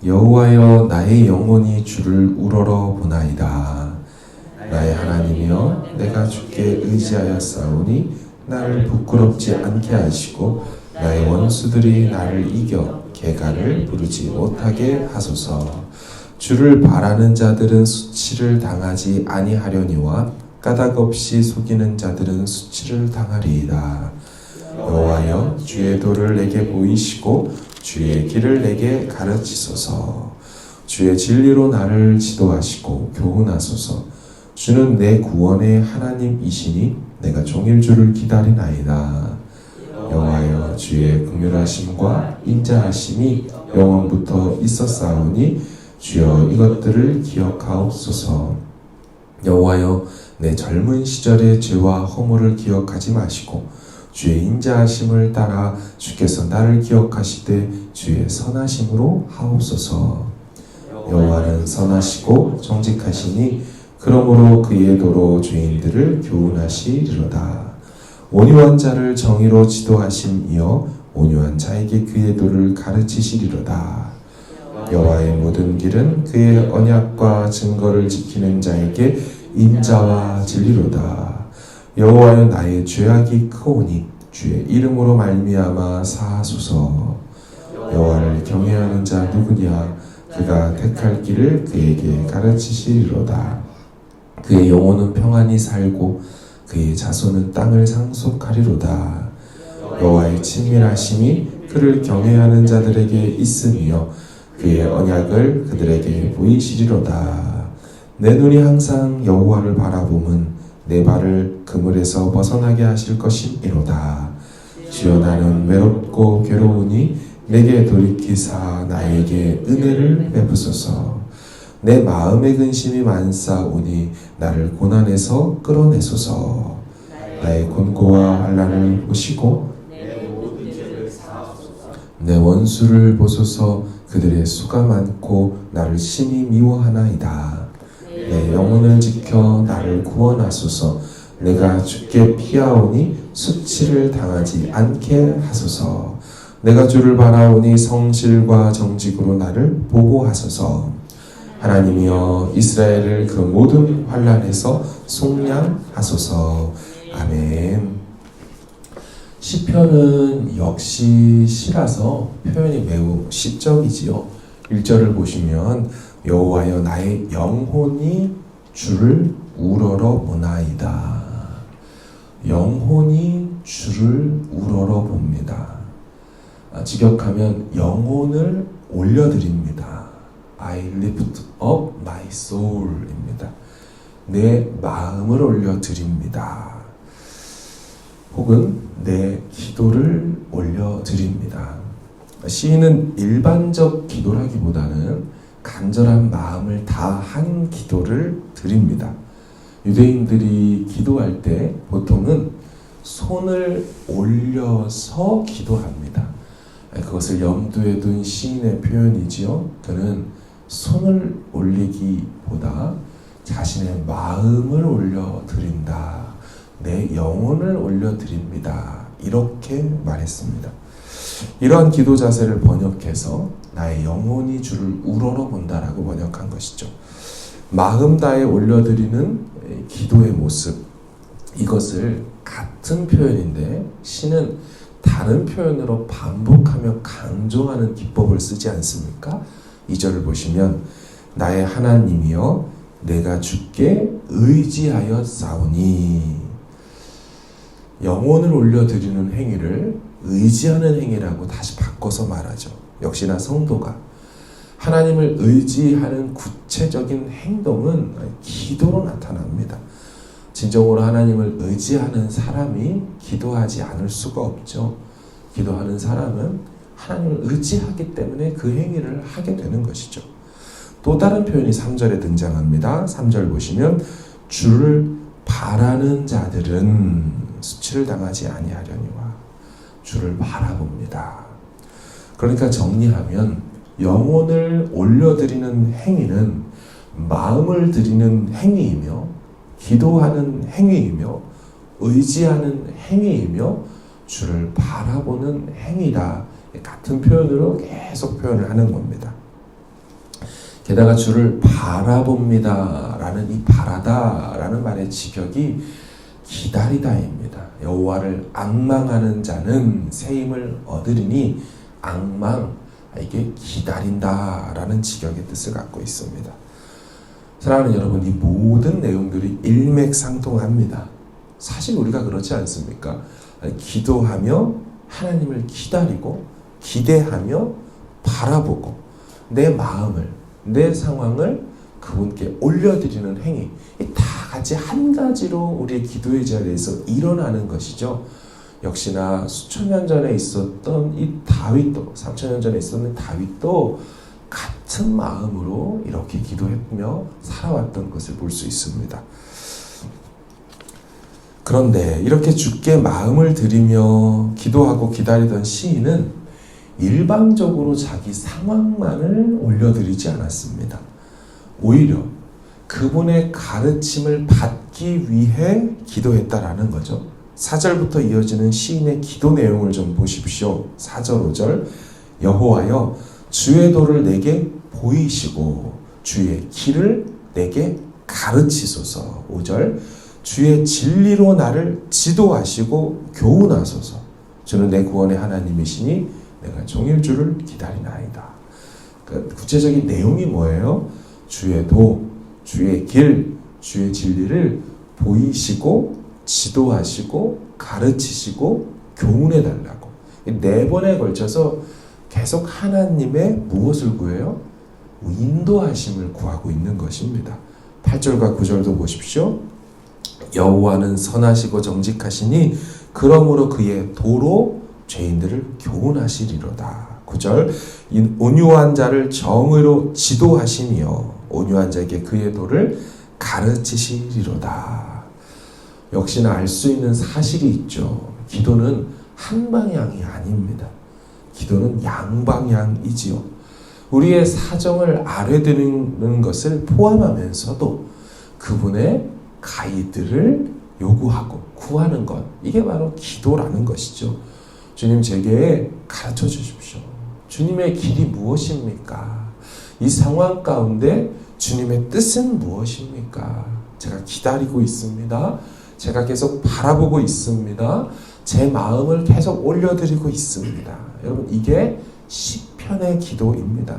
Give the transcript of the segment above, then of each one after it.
여호와여, 나의 영혼이 주를 우러러 보나이다. 나의 하나님이여, 내가 주께 의지하여 싸우니 나를 부끄럽지 않게 하시고 나의 원수들이 나를 이겨 개가를 부르지 못하게 하소서. 주를 바라는 자들은 수치를 당하지 아니하려니와 까닭없이 속이는 자들은 수치를 당하리이다. 여호와여, 주의 도를 내게 보이시고 주의 길을 내게 가르치소서. 주의 진리로 나를 지도하시고 교훈하소서. 주는 내 구원의 하나님이시니 내가 종일 주를 기다리나이다. 여호와여, 주의 긍휼하심과 인자하심이 영원부터 있었사오니 주여 이것들을 기억하옵소서. 여호와여, 내 젊은 시절의 죄와 허물을 기억하지 마시고 주의 인자하심을 따라 주께서 나를 기억하시되 주의 선하심으로 하옵소서. 여호와는 선하시고 정직하시니 그러므로 그의 도로 죄인들을 교훈하시리로다. 온유한 자를 정의로 지도하심이여 온유한 자에게 그의 도를 가르치시리로다. 여호와의 모든 길은 그의 언약과 증거를 지키는 자에게 인자와 진리로다. 여호와여, 나의 죄악이 크오니 주의 이름으로 말미암아 사하소서. 여호와를 경외하는 자 누구냐? 그가 택할 길을 그에게 가르치시리로다. 그의 영혼은 평안히 살고 그의 자손은 땅을 상속하리로다. 여호와의 친밀하심이 그를 경외하는 자들에게 있으며 그의 언약을 그들에게 보이시리로다. 내 눈이 항상 여호와를 바라봄은 내 발을 그물에서 벗어나게 하실 것이니로다. 주여, 나는 외롭고 괴로우니 내게 돌이키사 나에게 은혜를 베푸소서. 내 마음의 근심이 많사오니 나를 고난에서 끌어내소서. 나의 곤고와 환난을 보시고 내 원수를 보소서. 그들의 수가 많고 나를 심히 미워하나이다. 내 영혼을 지켜 나를 구원하소서. 내가 주께 피하오니 수치를 당하지 않게 하소서. 내가 주를 바라오니 성실과 정직으로 나를 보호하소서. 하나님이여, 이스라엘을 그 모든 환난에서 속량하소서. 아멘. 시편은 역시 시라서 표현이 매우 시적이지요. 1절을 보시면 여호와여, 나의 영혼이 주를 우러러 보나이다. 영혼이 주를 우러러 봅니다. 직역하면 영혼을 올려드립니다. I lift up my soul입니다. 내 마음을 올려드립니다. 혹은 내 기도를 올려드립니다. 시인은 일반적 기도라기보다는 간절한 마음을 다한 기도를 드립니다. 유대인들이 기도할 때 보통은 손을 올려서 기도합니다. 그것을 염두에 둔 시인의 표현이지요. 그는 손을 올리기보다 자신의 마음을 올려드린다. 내 영혼을 올려드립니다. 이렇게 말했습니다. 이러한 기도 자세를 번역해서 나의 영혼이 주를 우러러 본다라고 번역한 것이죠. 마음 다해 올려드리는 기도의 모습, 이것을 같은 표현인데 시는 다른 표현으로 반복하며 강조하는 기법을 쓰지 않습니까? 2절을 보시면 나의 하나님이여, 내가 주께 의지하여 싸우니. 영혼을 올려드리는 행위를 의지하는 행위라고 다시 바꿔서 말하죠. 역시나 성도가 하나님을 의지하는 구체적인 행동은 기도로 나타납니다. 진정으로 하나님을 의지하는 사람이 기도하지 않을 수가 없죠. 기도하는 사람은 하나님을 의지하기 때문에 그 행위를 하게 되는 것이죠. 또 다른 표현이 3절에 등장합니다. 3절 보시면 주를 바라는 자들은 수치를 당하지 아니하려니와. 주를 바라봅니다. 그러니까 정리하면 영혼을 올려드리는 행위는 마음을 드리는 행위이며 기도하는 행위이며 의지하는 행위이며 주를 바라보는 행위다. 같은 표현으로 계속 표현을 하는 겁니다. 게다가 주를 바라봅니다 라는 이 바라다 라는 말의 직역이 기다리다입니다. 여호와를 앙망하는 자는 새 힘을 얻으리니, 앙망, 이게 기다린다 라는 직역의 뜻을 갖고 있습니다. 사랑하는 여러분, 이 모든 내용들이 일맥상통합니다. 사실 우리가 그렇지 않습니까? 기도하며 하나님을 기다리고, 기대하며 바라보고, 내 마음을, 내 상황을 그분께 올려드리는 행위, 다 같이 한 가지로 우리의 기도의 자리에서 일어나는 것이죠. 역시나 수천 년 전에 있었던 이 다윗도, 3,000년 전에 있었던 다윗도 같은 마음으로 이렇게 기도했며 살아왔던 것을 볼 수 있습니다. 그런데 이렇게 주께 마음을 들이며 기도하고 기다리던 시인은 일방적으로 자기 상황만을 올려드리지 않았습니다. 오히려 그분의 가르침을 받기 위해 기도했다라는 거죠. 4절부터 이어지는 시인의 기도 내용을 좀 보십시오. 4절, 5절. 여호와여, 주의 도를 내게 보이시고 주의 길을 내게 가르치소서. 5절. 주의 진리로 나를 지도하시고 교훈하소서. 주는 내 구원의 하나님이시니 내가 종일 주를 기다리나이다. 그러니까 구체적인 내용이 뭐예요? 주의 도, 주의 길, 주의 진리를 보이시고 지도하시고 가르치시고 교훈해달라고. 4번에 걸쳐서 계속 하나님의 무엇을 구해요? 인도하심을 구하고 있는 것입니다. 8절과 9절도 보십시오. 여호와는 선하시고 정직하시니 그러므로 그의 도로 죄인들을 교훈하시리로다. 9절. 온유한 자를 정의로 지도하시며 온유한 자에게 그의 도를 가르치시리로다. 역시나 알 수 있는 사실이 있죠. 기도는 한 방향이 아닙니다. 기도는 양방향이지요. 우리의 사정을 아뢰드리는 것을 포함하면서도 그분의 가이드를 요구하고 구하는 것, 이게 바로 기도라는 것이죠. 주님, 제게 가르쳐 주십시오. 주님의 길이 무엇입니까? 이 상황 가운데 주님의 뜻은 무엇입니까? 제가 기다리고 있습니다. 제가 계속 바라보고 있습니다. 제 마음을 계속 올려드리고 있습니다. 여러분, 이게 시편의 기도입니다.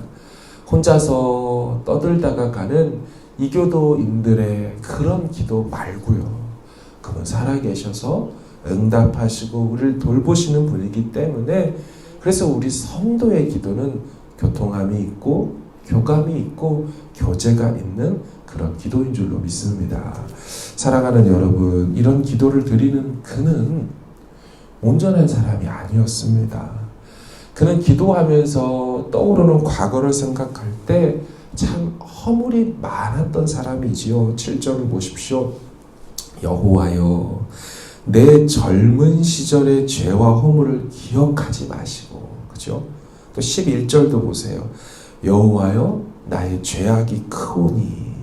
혼자서 떠들다가 가는 이교도인들의 그런 기도 말고요. 그분 살아계셔서 응답하시고 우리를 돌보시는 분이기 때문에, 그래서 우리 성도의 기도는 교통함이 있고 교감이 있고 교제가 있는 그런 기도인 줄로 믿습니다. 사랑하는 여러분, 이런 기도를 드리는 그는 온전한 사람이 아니었습니다. 그는 기도하면서 떠오르는 과거를 생각할 때 참 허물이 많았던 사람이지요. 7절을 보십시오. 여호와여, 내 젊은 시절의 죄와 허물을 기억하지 마시고, 그죠? 또 11절도 보세요. 여호와여, 나의 죄악이 크오니.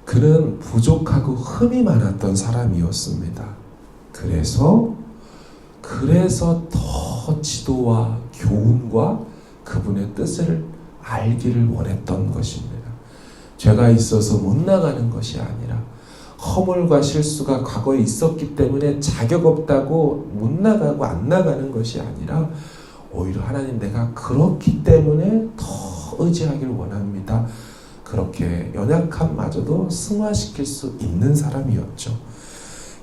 그는 부족하고 흠이 많았던 사람이었습니다. 그래서 더 지도와 교훈과 그분의 뜻을 알기를 원했던 것입니다. 죄가 있어서 못 나가는 것이 아니라 허물과 실수가 과거에 있었기 때문에 자격 없다고 못 나가고 안 나가는 것이 아니라 오히려 하나님, 내가 그렇기 때문에 더 의지하기를 원합니다. 그렇게 연약함마저도 승화시킬 수 있는 사람이었죠.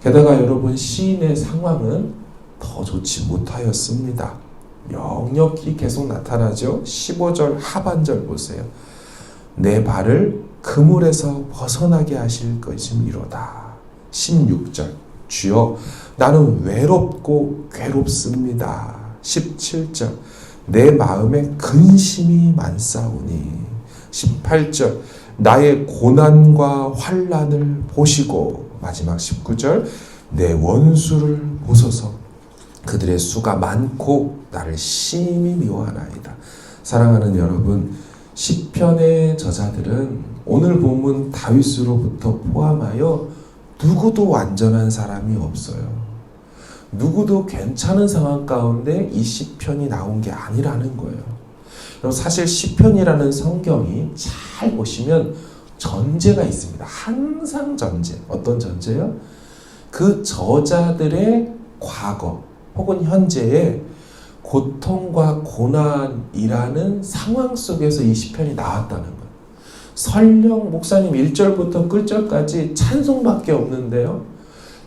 게다가 여러분, 시인의 상황은 더 좋지 못하였습니다. 역력히 계속 나타나죠. 15절 하반절 보세요. 내 발을 그물에서 벗어나게 하실 것이미로다. 16절. 주여, 나는 외롭고 괴롭습니다. 17절. 내 마음에 근심이 많사오니. 18절. 나의 고난과 환난을 보시고. 마지막 19절. 내 원수를 보소서. 그들의 수가 많고 나를 심히 미워하나이다. 사랑하는 여러분, 시편의 저자들은 오늘 본문 다윗으로부터 포함하여 누구도 완전한 사람이 없어요. 누구도 괜찮은 상황 가운데 이 시편이 나온 게 아니라는 거예요. 그럼 사실 시편이라는 성경이 잘 보시면 전제가 있습니다. 항상 전제. 어떤 전제요? 그 저자들의 과거 혹은 현재의 고통과 고난이라는 상황 속에서 이 시편이 나왔다는 거예요. 설령 목사님 1절부터 끝절까지 찬송밖에 없는데요.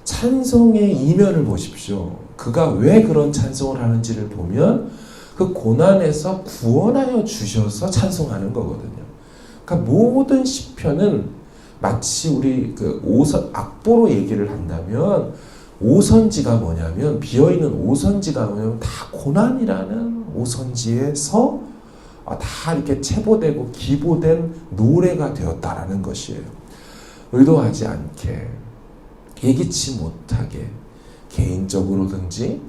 찬송의 이면을 보십시오. 그가 왜 그런 찬송을 하는지를 보면 그 고난에서 구원하여 주셔서 찬송하는 거거든요. 그러니까 모든 시편은 마치 우리 그 악보로 얘기를 한다면 오선지가 뭐냐면, 비어있는 오선지가 뭐냐면 다 고난이라는 오선지에서 다 이렇게 체보되고 기보된 노래가 되었다라는 것이에요. 의도하지 않게, 예기치 못하게, 개인적으로든지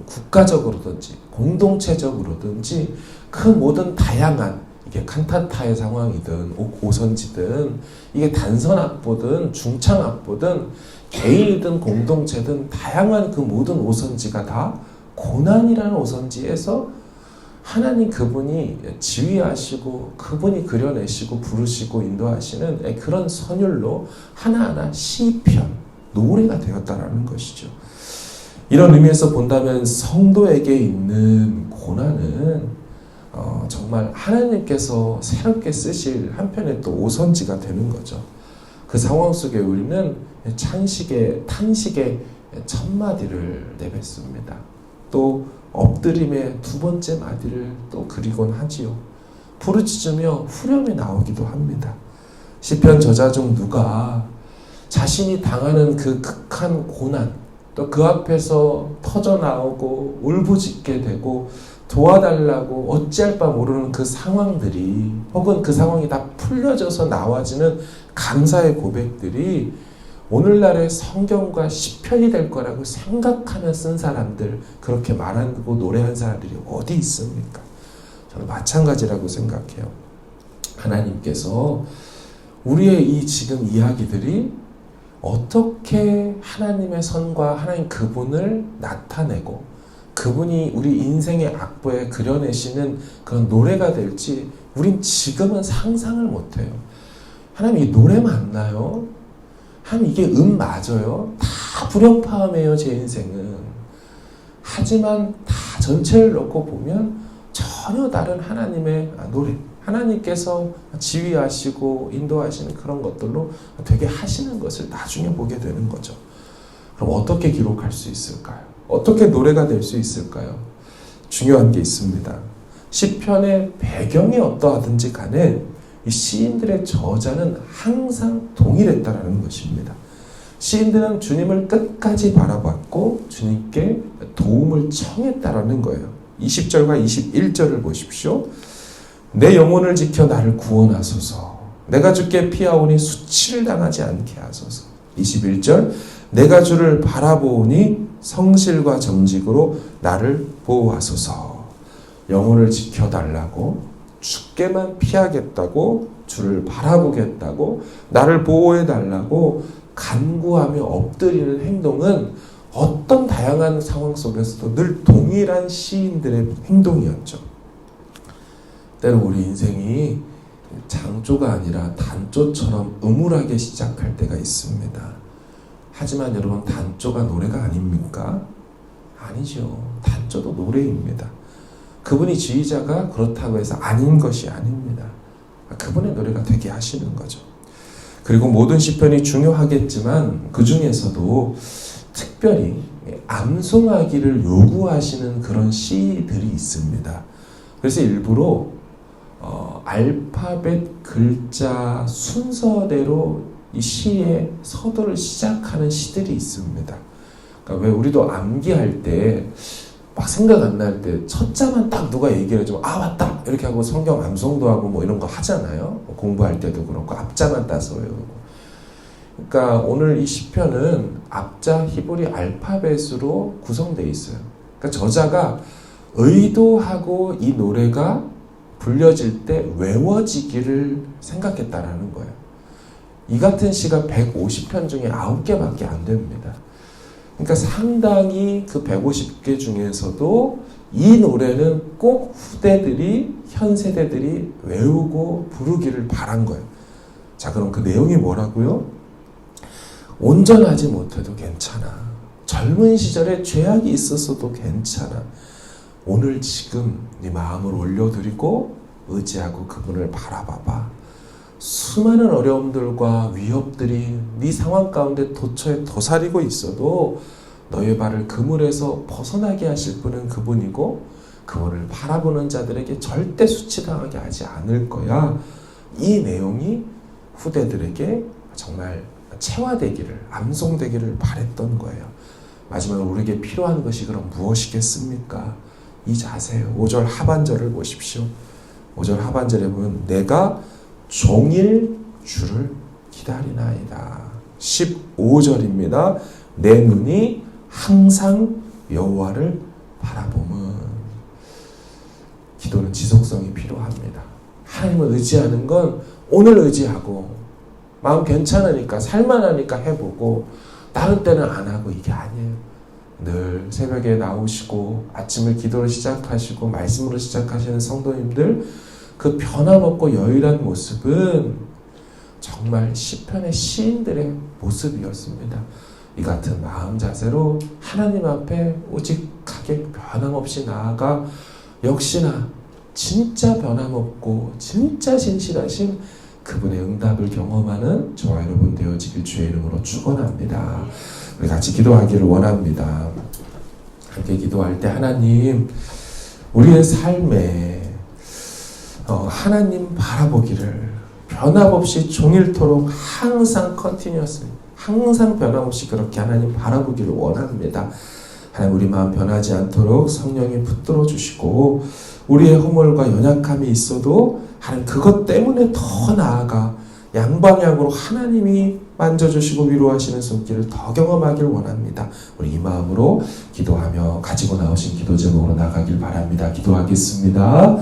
국가적으로든지 공동체적으로든지 그 모든 다양한, 이게 칸타타의 상황이든 오선지든 이게 단선 악보든 중창 악보든 개인이든 공동체든 다양한 그 모든 오선지가 다 고난이라는 오선지에서 하나님 그분이 지휘하시고 그분이 그려내시고 부르시고 인도하시는 그런 선율로 하나하나 시편, 노래가 되었다라는 것이죠. 이런 의미에서 본다면 성도에게 있는 고난은 정말 하나님께서 새롭게 쓰실 한편의 또 오선지가 되는 거죠. 그 상황 속에 우리는 탄식의 첫 마디를 내뱉습니다. 또 엎드림의 두 번째 마디를 또 그리곤 하지요. 부르짖으며 후렴이 나오기도 합니다. 시편 저자 중 누가 자신이 당하는 그 극한 고난, 또 그 앞에서 터져나오고 울부짖게 되고 도와달라고 어찌할 바 모르는 그 상황들이, 혹은 그 상황이 다 풀려져서 나와지는 감사의 고백들이 오늘날의 성경과 시편이 될 거라고 생각하며 쓴 사람들, 그렇게 말하고 노래한 사람들이 어디 있습니까? 저는 마찬가지라고 생각해요. 하나님께서 우리의 이 지금 이야기들이 어떻게 하나님의 선과 하나님 그분을 나타내고 그분이 우리 인생의 악보에 그려내시는 그런 노래가 될지 우린 지금은 상상을 못해요. 하나님, 이 노래 맞나요? 하나님, 이게 맞아요? 다 불협화음이에요, 제 인생은. 하지만 다 전체를 놓고 보면 전혀 다른 하나님의 노래, 하나님께서 지휘하시고 인도하시는 그런 것들로 되게 하시는 것을 나중에 보게 되는 거죠. 그럼 어떻게 기록할 수 있을까요? 어떻게 노래가 될 수 있을까요? 중요한 게 있습니다. 시편의 배경이 어떠하든지 간에 이 시인들의 저자는 항상 동일했다라는 것입니다. 시인들은 주님을 끝까지 바라봤고 주님께 도움을 청했다라는 거예요. 20절과 21절을 보십시오. 내 영혼을 지켜 나를 구원하소서. 내가 주께 피하오니 수치를 당하지 않게 하소서. 21절, 내가 주를 바라보오니 성실과 정직으로 나를 보호하소서. 영혼을 지켜달라고, 주께만 피하겠다고, 주를 바라보겠다고, 나를 보호해달라고 간구하며 엎드리는 행동은 어떤 다양한 상황 속에서도 늘 동일한 시인들의 행동이었죠. 때로 우리 인생이 장조가 아니라 단조처럼 음울하게 시작할 때가 있습니다. 하지만 여러분, 단조가 노래가 아닙니까? 아니죠. 단조도 노래입니다. 그분이 지휘자가 그렇다고 해서 아닌 것이 아닙니다. 그분의 노래가 되게 하시는 거죠. 그리고 모든 시편이 중요하겠지만 그 중에서도 특별히 암송하기를 요구하시는 그런 시들이 있습니다. 그래서 일부러 알파벳 글자 순서대로 이 시의 서도를 시작하는 시들이 있습니다. 그러니까 왜 우리도 암기할 때 막 생각 안 날 때 첫자만 딱 누가 얘기를 해주면 맞다 이렇게 하고 성경 암송도 하고 뭐 이런 거 하잖아요. 공부할 때도 그렇고 앞자만 따서 외우고. 그러니까 오늘 이 시편은 앞자 히브리 알파벳으로 구성되어 있어요. 그러니까 저자가 의도하고 이 노래가 불려질 때 외워지기를 생각했다라는 거예요. 이 같은 시가 150편 중에 9개밖에 안 됩니다. 그러니까 상당히 그 150개 중에서도 이 노래는 꼭 후대들이, 현 세대들이 외우고 부르기를 바란 거예요. 자, 그럼 그 내용이 뭐라고요? 온전하지 못해도 괜찮아. 젊은 시절에 죄악이 있었어도 괜찮아. 오늘 지금 네 마음을 올려드리고 의지하고 그분을 바라봐봐. 수많은 어려움들과 위협들이 네 상황 가운데 도처에 도사리고 있어도 너의 발을 그물에서 벗어나게 하실 분은 그분이고 그분을 바라보는 자들에게 절대 수치당하게 하지 않을 거야. 이 내용이 후대들에게 정말 체화되기를, 암송되기를 바랬던 거예요. 마지막으로 우리에게 필요한 것이 그럼 무엇이겠습니까? 이 자세예요. 5절 하반절을 보십시오. 5절 하반절에 보면 내가 종일 주를 기다리나이다. 15절입니다. 내 눈이 항상 여호와를 바라보면. 기도는 지속성이 필요합니다. 하나님을 의지하는 건 오늘 의지하고 마음 괜찮으니까 살만하니까 해보고 다른 때는 안 하고 이게 아니에요. 늘 새벽에 나오시고 아침을 기도로 시작하시고 말씀으로 시작하시는 성도님들, 그 변함없고 여유란 모습은 정말 시편의 시인들의 모습이었습니다. 이 같은 마음 자세로 하나님 앞에 오직하게 변함없이 나아가 역시나 진짜 변함없고 진짜 진실하신 그분의 응답을 경험하는 저와 여러분 되어지길 주의 이름으로 축원합니다. 우리 같이 기도하기를 원합니다. 함께 기도할 때 하나님, 우리의 삶에 하나님 바라보기를 변함없이 종일토록 항상 컨티뉴어스, 항상 변함없이 그렇게 하나님 바라보기를 원합니다. 하나님, 우리 마음 변하지 않도록 성령이 붙들어 주시고 우리의 허물과 연약함이 있어도 하나님 그것 때문에 더 나아가 양방향으로 하나님이 만져주시고 위로하시는 손길을 더 경험하길 원합니다. 우리 이 마음으로 기도하며 가지고 나오신 기도 제목으로 나가길 바랍니다. 기도하겠습니다.